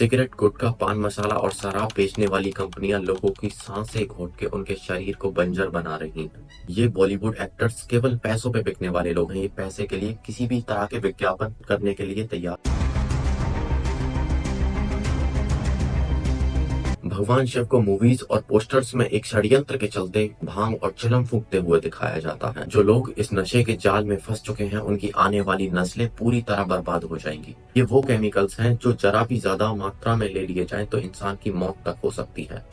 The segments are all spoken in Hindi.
सिगरेट, गुटखा, पान मसाला और शराब बेचने वाली कंपनियां लोगों की सांसें घोट के उनके शरीर को बंजर बना रही हैं। ये बॉलीवुड एक्टर्स केवल पैसों पे बिकने वाले लोग हैं। ये पैसे के लिए किसी भी तरह के विज्ञापन करने के लिए तैयार। भगवान शिव को मूवीज और पोस्टर्स में एक षड्यंत्र के चलते भांग और चिलम फूंकते हुए दिखाया जाता है। जो लोग इस नशे के जाल में फंस चुके हैं, उनकी आने वाली नस्लें पूरी तरह बर्बाद हो जाएंगी। ये वो केमिकल्स हैं जो जरा भी ज्यादा मात्रा में ले लिए जाएं तो इंसान की मौत तक हो सकती है।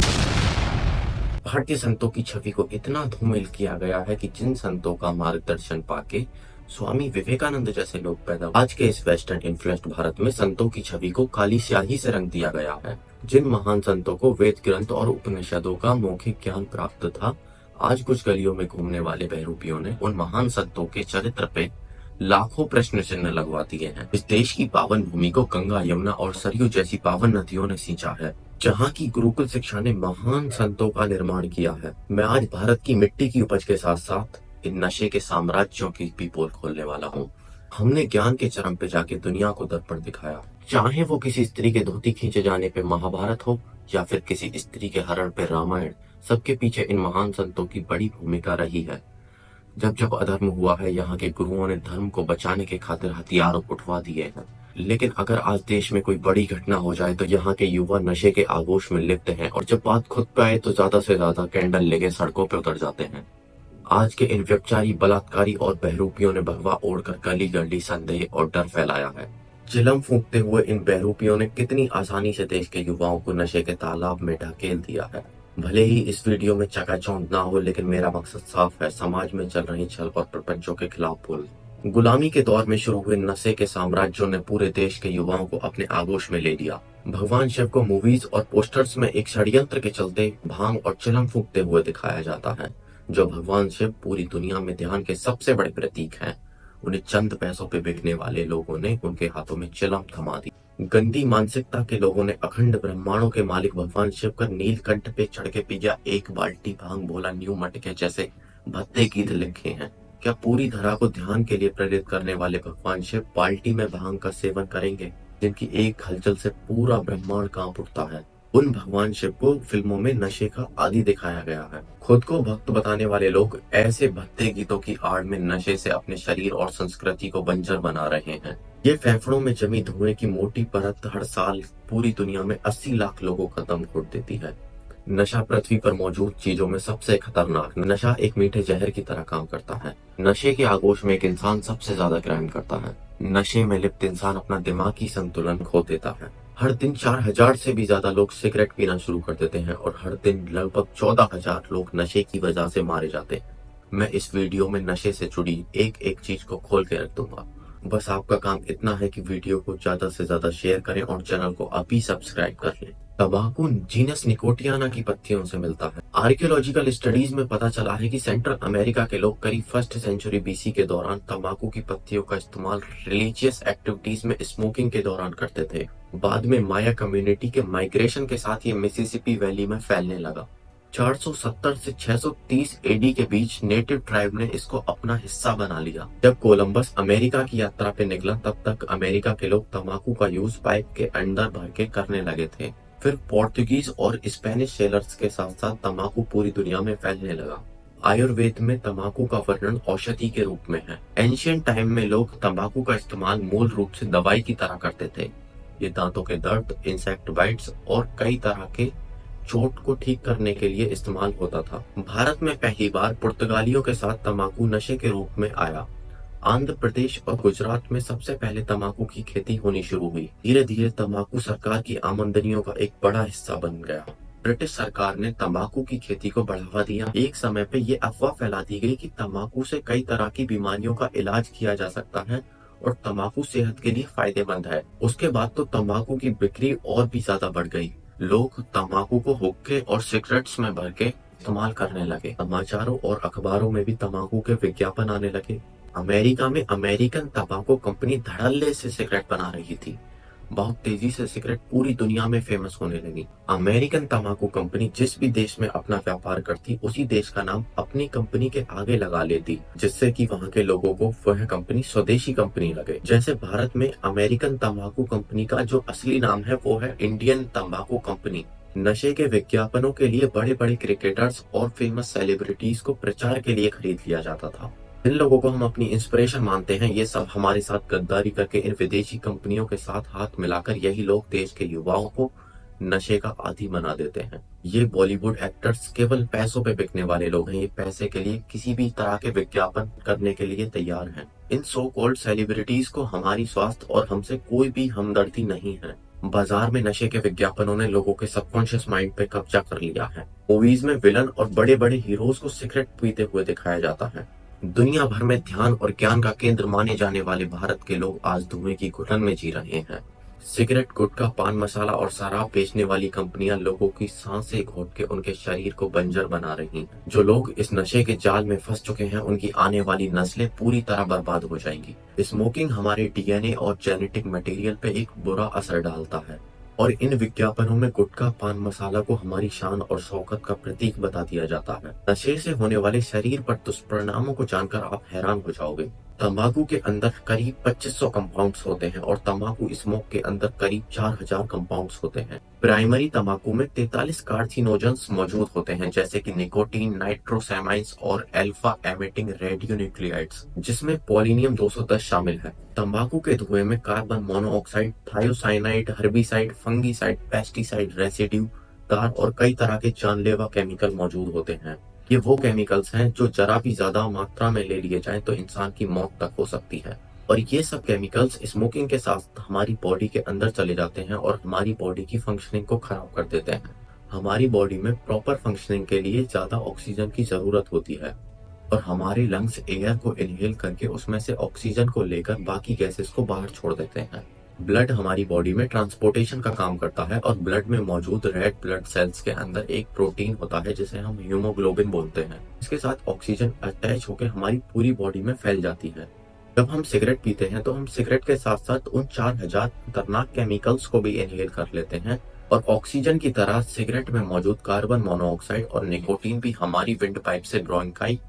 भारतीय संतों की छवि को इतना धूमिल किया गया है कि जिन संतों का मार्गदर्शन पाके स्वामी विवेकानंद जैसे लोग पैदा, आज के इस वेस्टर्न इन्फ्लुएंस्ड भारत में संतों की छवि को काली स्याही से रंग दिया गया है। जिन महान संतों को वेद ग्रंथ और उपनिषदों का मौखिक ज्ञान प्राप्त था, आज कुछ गलियों में घूमने वाले बहरूपियों ने उन महान संतों के चरित्र पे लाखों प्रश्न चिन्ह लगवा दिए हैं। इस देश की पावन भूमि को गंगा, यमुना और सरयू जैसी पावन नदियों ने सींचा है, जहाँ की गुरुकुल शिक्षा ने महान संतों का निर्माण किया है। मैं आज भारत की मिट्टी की उपज के साथ साथ इन नशे के साम्राज्यों की भी पोल खोलने वाला हूँ। हमने ज्ञान के चरम पे जाके दुनिया को दर्पण दिखाया, चाहे वो किसी स्त्री के धोती खींचे जाने पे महाभारत हो या फिर किसी स्त्री के हरण पे रामायण। सबके पीछे इन महान संतों की बड़ी भूमिका रही है। जब जब अधर्म हुआ है, यहाँ के गुरुओं ने धर्म को बचाने के खातिर हथियार उठवा दिए हैं। लेकिन अगर आज देश में कोई बड़ी घटना हो जाए तो यहाँ के युवा नशे के आगोश में लिप्त हैं, और जब बात खुद पे आए तो ज्यादा से ज्यादा कैंडल लेके सड़कों पे उतर जाते हैं। आज के इन व्यभिचारी, बलात्कारी और बहरूपियों ने भगवा ओढ़कर गली गली संदेह और डर फैलाया है। चिलम फूंकते हुए इन बहरूपियों ने कितनी आसानी से देश के युवाओं को नशे के तालाब में ढकेल दिया है। भले ही इस वीडियो में चकाचौंध ना हो, लेकिन मेरा मकसद साफ है, समाज में चल रही छल और प्रपंचों के खिलाफ बोल। गुलामी के दौर में शुरू हुए नशे के साम्राज्यों ने पूरे देश के युवाओं को अपने आगोश में ले लिया। भगवान शिव को मूवीज और पोस्टर्स में एक षड्यंत्र के चलते भांग और चिलम फूंकते हुए दिखाया जाता है। जो भगवान शिव पूरी दुनिया में ध्यान के सबसे बड़े प्रतीक हैं, उन्हें चंद पैसों पे बिकने वाले लोगों ने उनके हाथों में चिलम थमा दी। गंदी मानसिकता के लोगों ने अखंड ब्रह्मांडों के मालिक भगवान शिव का नीलकंठ पे चढ़ के पिया एक बाल्टी भांग भोला न्यू मटके जैसे भद्दे गीत लिखे हैं। क्या पूरी धरा को ध्यान के लिए प्रेरित करने वाले भगवान शिव बाल्टी में भांग का सेवन करेंगे, जिनकी एक हलचल से पूरा ब्रह्मांड कांप उठता है? उन भगवान शिव को फिल्मों में नशे का आदी दिखाया गया है। खुद को भक्त बताने वाले लोग ऐसे भद्दे गीतों की आड़ में नशे से अपने शरीर और संस्कृति को बंजर बना रहे हैं। ये फेफड़ों में जमी धुएं की मोटी परत हर साल पूरी दुनिया में 80 लाख लोगों का दम घोट देती है। नशा पृथ्वी पर मौजूद चीजों में सबसे खतरनाक। नशा एक मीठे जहर की तरह काम करता है। नशे के आगोश में एक इंसान सबसे ज्यादा क्राइम करता है। नशे में लिप्त इंसान अपना दिमागी संतुलन खो देता है। हर दिन 4000 से भी ज्यादा लोग सिगरेट पीना शुरू कर देते हैं और हर दिन लगभग 14,000 लोग नशे की वजह से मारे जाते हैं। मैं इस वीडियो में नशे से जुड़ी एक एक चीज को खोल के रख दूंगा। बस आपका काम इतना है कि वीडियो को ज्यादा से ज्यादा शेयर करें और चैनल को अभी सब्सक्राइब कर लें। तंबाकू जीनस निकोटियाना की पत्तियों से मिलता है। आर्कियोलॉजिकल स्टडीज में पता चला है कि सेंट्रल अमेरिका के लोग करीब 1st सेंचुरी BC के दौरान तंबाकू की पत्तियों का इस्तेमाल रिलीजियस एक्टिविटीज में स्मोकिंग के दौरान करते थे। बाद में माया कम्युनिटी के माइग्रेशन के साथ ये मिसिसिपी वैली में फैलने लगा। 470 से 630 AD के बीच नेटिव ट्राइब ने इसको अपना हिस्सा बना लिया। जब कोलंबस अमेरिका की यात्रा पे निकला, तब तक अमेरिका के लोग तंबाकू का यूज पाइप के अंदर भर के करने लगे थे। फिर पोर्तुगीज और स्पेनिश सेलर्स के साथ साथ तंबाकू पूरी दुनिया में फैलने लगा। आयुर्वेद में तंबाकू का वर्णन औषधि के रूप में है। एंशियंट टाइम में लोग तंबाकू का इस्तेमाल मूल रूप से दवाई की तरह करते थे। ये दांतों के दर्द, इंसेक्ट बाइट्स और कई तरह के चोट को ठीक करने के लिए इस्तेमाल होता था। भारत में पहली बार पुर्तगालियों के साथ तंबाकू नशे के रूप में आया। आंध्र प्रदेश और गुजरात में सबसे पहले तंबाकू की खेती होनी शुरू हुई। धीरे धीरे तंबाकू सरकार की आमदनियों का एक बड़ा हिस्सा बन गया। ब्रिटिश सरकार ने तंबाकू की खेती को बढ़ावा दिया। एक समय पे ये अफवाह फैला दी गई कि तंबाकू से कई तरह की बीमारियों का इलाज किया जा सकता है और तंबाकू सेहत के लिए फायदेमंद है। उसके बाद तो तंबाकू की बिक्री और भी ज्यादा बढ़ गई। लोग तंबाकू को हुक्के और सिगरेट्स में भर के इस्तेमाल करने लगे। समाचारों और अखबारों में भी तंबाकू के विज्ञापन आने लगे। अमेरिका में अमेरिकन तंबाकू कंपनी धड़ल्ले से सिगरेट बना रही थी। बहुत तेजी से सिगरेट पूरी दुनिया में फेमस होने लगी। अमेरिकन तंबाकू कंपनी जिस भी देश में अपना व्यापार करती, उसी देश का नाम अपनी कंपनी के आगे लगा लेती, जिससे कि वहाँ के लोगों को वह कंपनी स्वदेशी कंपनी लगे। जैसे भारत में अमेरिकन तंबाकू कंपनी का जो असली नाम है वो है इंडियन तंबाकू कंपनी। नशे के विज्ञापनों के लिए बड़े बड़े क्रिकेटर्स और फेमस सेलिब्रिटीज को प्रचार के लिए खरीद लिया जाता था। जिन लोगों को हम अपनी इंस्पिरेशन मानते हैं, ये सब हमारे साथ गद्दारी करके इन विदेशी कंपनियों के साथ हाथ मिलाकर यही लोग देश के युवाओं को नशे का आदी बना देते हैं। ये बॉलीवुड एक्टर्स केवल पैसों पे बिकने वाले लोग हैं। ये पैसे के लिए किसी भी तरह के विज्ञापन करने के लिए तैयार हैं। इन सो कॉल्ड सेलिब्रिटीज को हमारी स्वास्थ्य और हमसे कोई भी हमदर्दी नहीं है। बाजार में नशे के विज्ञापनों ने लोगों के सबकॉन्शियस माइंड पे कब्जा कर लिया है। मूवीज में विलन और बड़े बड़े हीरोज को सिगरेट पीते हुए दिखाया जाता है। दुनिया भर में ध्यान और ज्ञान का केंद्र माने जाने वाले भारत के लोग आज धुएं की घुटन में जी रहे हैं। सिगरेट, गुटखा, पान मसाला और शराब बेचने वाली कंपनियां लोगों की सांसें घोट के उनके शरीर को बंजर बना रही हैं। जो लोग इस नशे के जाल में फंस चुके हैं, उनकी आने वाली नस्लें पूरी तरह बर्बाद हो जाएंगी। स्मोकिंग हमारे डीएनए और जेनेटिक मटेरियल पे एक बुरा असर डालता है और इन विज्ञापनों में गुटखा, पान मसाला को हमारी शान और शौकत का प्रतीक बता दिया जाता है। नशे से होने वाले शरीर पर दुष्परिणामों को जानकर आप हैरान हो जाओगे। तंबाकू के अंदर करीब 2500 कंपाउंड्स होते हैं और तंबाकू स्मोक के अंदर करीब 4000 कंपाउंड्स होते हैं। प्राइमरी तंबाकू में 43 कार्सिनोजेंस मौजूद होते हैं, जैसे कि निकोटीन, नाइट्रोसैमाइन्स और अल्फा एमिटिंग रेडियोन्यूक्लियाइड्स, जिसमें पोलिनियम 210 शामिल है। तंबाकू के धुएं में carbon monoxide, thiocyanide, herbicide, fungicide, pesticide, residue, तार और कई तरह के जानलेवा केमिकल मौजूद होते हैं। ये वो केमिकल्स हैं जो जरा भी ज्यादा मात्रा में ले लिए जाएं तो इंसान की मौत तक हो सकती है। और ये सब केमिकल्स स्मोकिंग के साथ हमारी बॉडी के अंदर चले जाते हैं और हमारी बॉडी की फंक्शनिंग को खराब कर देते हैं। हमारी बॉडी में प्रॉपर फंक्शनिंग के लिए ज्यादा ऑक्सीजन की जरूरत होती है और हमारे लंग्स एयर को इनहेल करके उसमें से ऑक्सीजन को लेकर बाकी गैसेस को बाहर छोड़ देते हैं। ब्लड हमारी बॉडी में ट्रांसपोर्टेशन का काम करता है और ब्लड में मौजूद रेड ब्लड सेल्स के अंदर एक प्रोटीन होता है जिसे हम हीमोग्लोबिन बोलते हैं। इसके साथ ऑक्सीजन अटैच होकर हमारी पूरी बॉडी में फैल जाती है। जब हम सिगरेट पीते हैं तो हम सिगरेट के साथ साथ उन 4000 खतरनाक केमिकल्स को भी इनहेल कर लेते हैं और ऑक्सीजन की तरह सिगरेट में मौजूद कार्बन मोनोऑक्साइड और निकोटीन भी हमारी विंड पाइप से ब्रोंकाई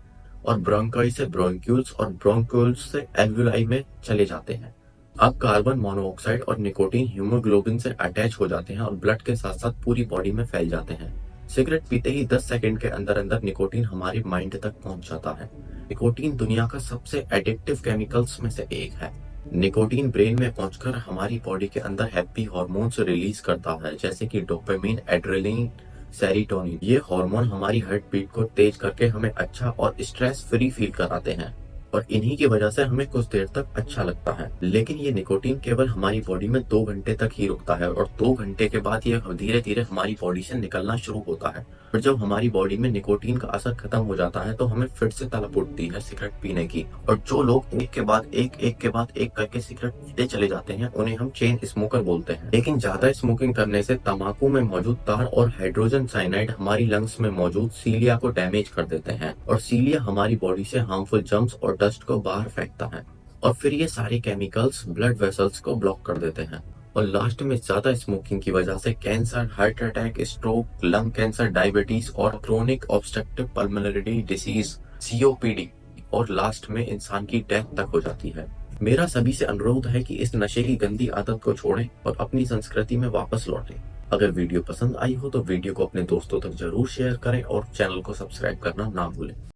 और ब्रोंकाई से ब्रोंक्यूल्स और ब्रोंक्यूल्स से एल्वुलाई में चले जाते हैं। अब कार्बन मोनोऑक्साइड और निकोटीन हीमोग्लोबिन से अटैच हो जाते हैं और ब्लड के साथ साथ पूरी बॉडी में फैल जाते हैं। सिगरेट पीते ही 10 सेकंड के अंदर अंदर निकोटीन हमारे माइंड तक पहुंच जाता है। निकोटीन दुनिया का सबसे एडिक्टिव केमिकल्स में से एक है। निकोटीन ब्रेन में पहुंचकर हमारी बॉडी के अंदर हैप्पी हार्मोन्स रिलीज करता है, जैसे कि डोपामिन, एड्रेनलिन, सेरोटोनिन। ये हार्मोन हमारी हार्ट बीट को तेज करके हमें अच्छा और स्ट्रेस फ्री फील कराते हैं और इन्हीं की वजह से हमें कुछ देर तक अच्छा लगता है। लेकिन ये निकोटीन केवल हमारी बॉडी में 2 घंटे तक ही रुकता है और 2 घंटे के बाद ये धीरे धीरे हमारी बॉडी से निकलना शुरू होता है। और जब हमारी बॉडी में निकोटीन का असर खत्म हो जाता है तो हमें फिर से तलब उठती है सिगरेट पीने की। और जो लोग एक के बाद एक करके सिगरेट पीते चले जाते हैं, उन्हें हम चेन स्मोकर बोलते हैं। लेकिन ज्यादा स्मोकिंग करने से तंबाकू में मौजूद तार और हाइड्रोजन साइनाइड हमारी लंग्स में मौजूद सीलिया को डैमेज कर देते हैं और सीलिया हमारी बॉडी से हार्मफुल जर्म्स और डस्ट को बाहर फेंकता है और फिर ये सारे केमिकल्स ब्लड वेसल्स को ब्लॉक कर देते हैं और लास्ट में ज्यादा स्मोकिंग की वजह से cancer, heart attack, stroke, lung cancer, diabetes और chronic obstructive pulmonary disease COPD और लास्ट में इंसान की डेथ तक हो जाती है। मेरा सभी से अनुरोध है कि इस नशे की गंदी आदत को छोड़ें और अपनी संस्कृति में वापस लौटें। अगर वीडियो पसंद आई हो तो वीडियो को अपने दोस्तों तक जरूर शेयर करें और चैनल को सब्सक्राइब करना ना भूलें।